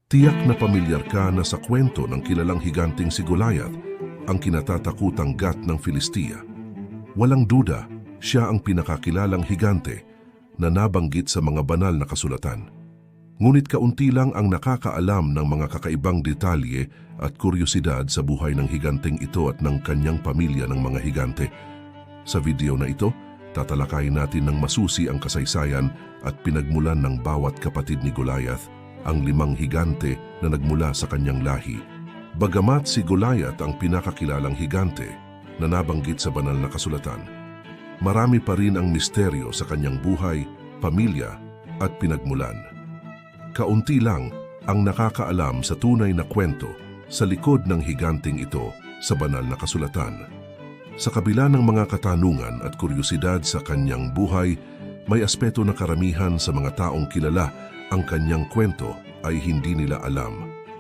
Tiyak na pamilyar ka na sa kwento ng kilalang higanting si Goliath, ang kinatatakutang gat ng Filistia. Walang duda, siya ang pinakakilalang higante na nabanggit sa mga banal na kasulatan. Ngunit kaunti lang ang nakakaalam ng mga kakaibang detalye at kuryosidad sa buhay ng higanteng ito at ng kanyang pamilya ng mga higante. Sa video na ito, tatalakayin natin ng masusi ang kasaysayan at pinagmulan ng bawat kapatid ni Goliath, ang 5 higante na nagmula sa kanyang lahi. Bagamat si Goliath ang pinakakilalang higante na nabanggit sa banal na kasulatan, marami pa rin ang misteryo sa kanyang buhay, pamilya at pinagmulan. Kaunti lang ang nakakaalam sa tunay na kwento sa likod ng higanting ito sa banal na kasulatan. Sa kabila ng mga katanungan at kuryosidad sa kanyang buhay, may aspeto na karamihan sa mga taong kilala ang kanyang kwento ay hindi nila alam.